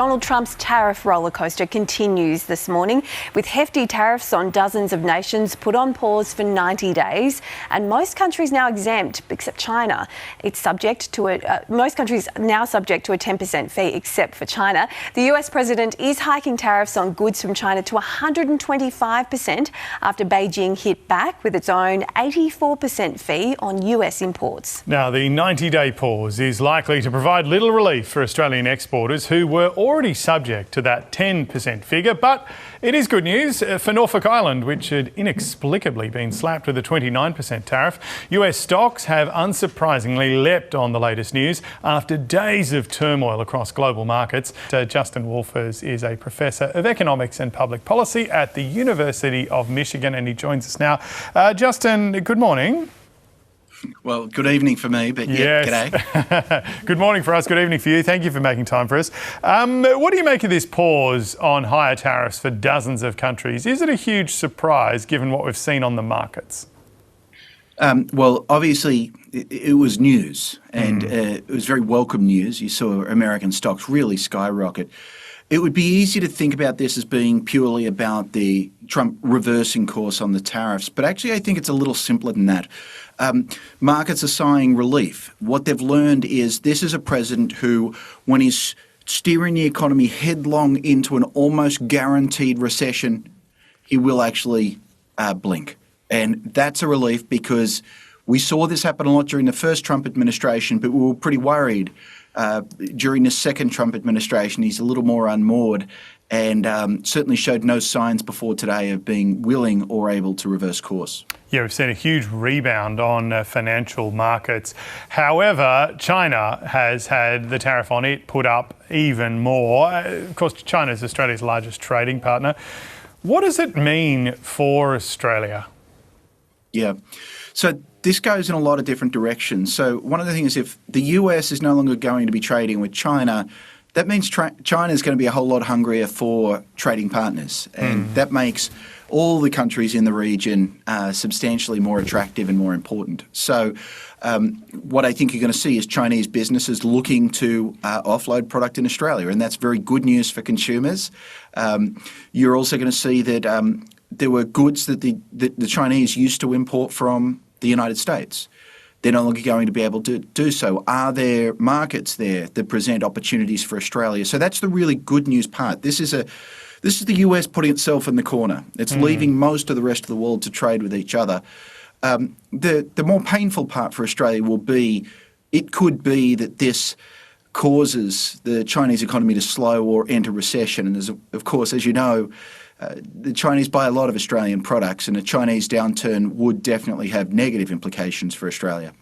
Donald Trump's tariff roller coaster continues this morning, with hefty tariffs on dozens of nations put on pause for 90 days, and most countries now exempt, except China. Most countries now subject to a 10% fee, except for China. The US president is hiking tariffs on goods from China to 125% after Beijing hit back with its own 84% fee on US imports. Now, the 90-day pause is likely to provide little relief for Australian exporters who were already subject to that 10% figure, but it is good news for Norfolk Island, which had inexplicably been slapped with a 29% tariff. US stocks have unsurprisingly leapt on the latest news after days of turmoil across global markets. Justin Wolfers is a professor of economics and public policy at the University of Michigan, and he joins us now. Justin, good morning. Well, good evening for me, but yeah, yes. G'day. Good morning for us, good evening for you. Thank you for making time for us. What do you make of this pause on higher tariffs for dozens of countries? Is it a huge surprise given what we've seen on the markets? Well, obviously, it was news, and it was very welcome news. You saw American stocks really skyrocket. It would be easy to think about this as being purely about the Trump reversing course on the tariffs, but actually I think it's a little simpler than that. Markets are sighing relief. What they've learned is this is a president who, when he's steering the economy headlong into an almost guaranteed recession, he will actually blink. And that's a relief because we saw this happen a lot during the first Trump administration, but we were pretty worried. During the second Trump administration, he's a little more unmoored and certainly showed no signs before today of being willing or able to reverse course. Yeah, we've seen a huge rebound on financial markets. However, China has had the tariff on it put up even more. Of course, China is Australia's largest trading partner. What does it mean for Australia? Yeah. So this goes in a lot of different directions. So one of the things, if the US is no longer going to be trading with China, that means China is going to be a whole lot hungrier for trading partners. And that makes all the countries in the region substantially more attractive and more important. So what I think you're going to see is Chinese businesses looking to offload product in Australia, and that's very good news for consumers. You're also going to see that there were goods that the Chinese used to import from the United States. They're no longer going to be able to do so. Are there markets there that present opportunities for Australia? So that's the really good news part. This is the US putting itself in the corner. It's leaving most of the rest of the world to trade with each other. The more painful part for Australia will be, it could be that this causes the Chinese economy to slow or enter recession. And there's, of course, as you know, the Chinese buy a lot of Australian products, and a Chinese downturn would definitely have negative implications for Australia.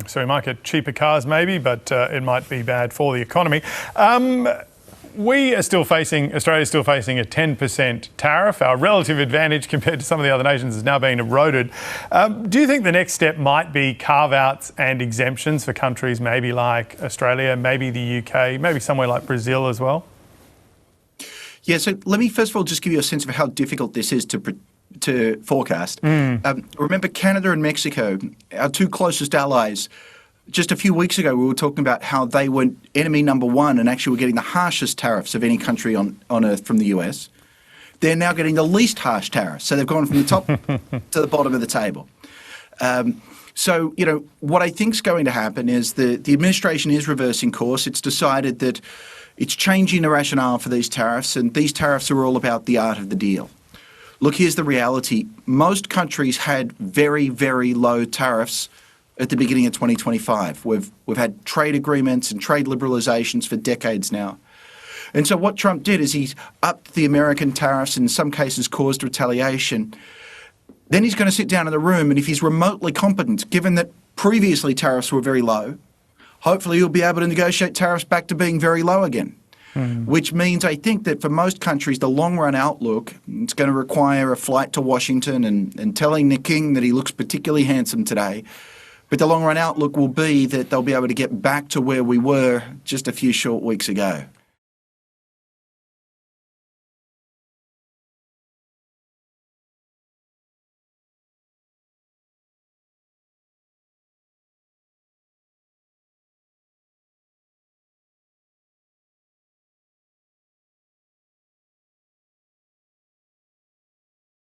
So we might get cheaper cars maybe, but it might be bad for the economy. Australia's still facing a 10% tariff. Our relative advantage compared to some of the other nations is now being eroded. Do you think the next step might be carve-outs and exemptions for countries maybe like Australia, maybe the UK, maybe somewhere like Brazil as well? Yeah, so let me first of all just give you a sense of how difficult this is to forecast. Remember, Canada and Mexico, our two closest allies, just a few weeks ago we were talking about how they were enemy number one and actually were getting the harshest tariffs of any country on earth from the US. They're now getting the least harsh tariffs. So they've gone from the top to the bottom of the table. So, you know, what I think is going to happen is the administration is reversing course. It's decided that it's changing the rationale for these tariffs, and these tariffs are all about the art of the deal. Look, here's the reality. Most countries had very, very low tariffs at the beginning of 2025. We've had trade agreements and trade liberalizations for decades now. And so what Trump did is he's upped the American tariffs, and in some cases caused retaliation. Then he's going to sit down in the room, and if he's remotely competent, given that previously tariffs were very low, hopefully he'll be able to negotiate tariffs back to being very low again, which means I think that for most countries, the long-run outlook, it's going to require a flight to Washington and telling the king that he looks particularly handsome today. But the long-run outlook will be that they'll be able to get back to where we were just a few short weeks ago.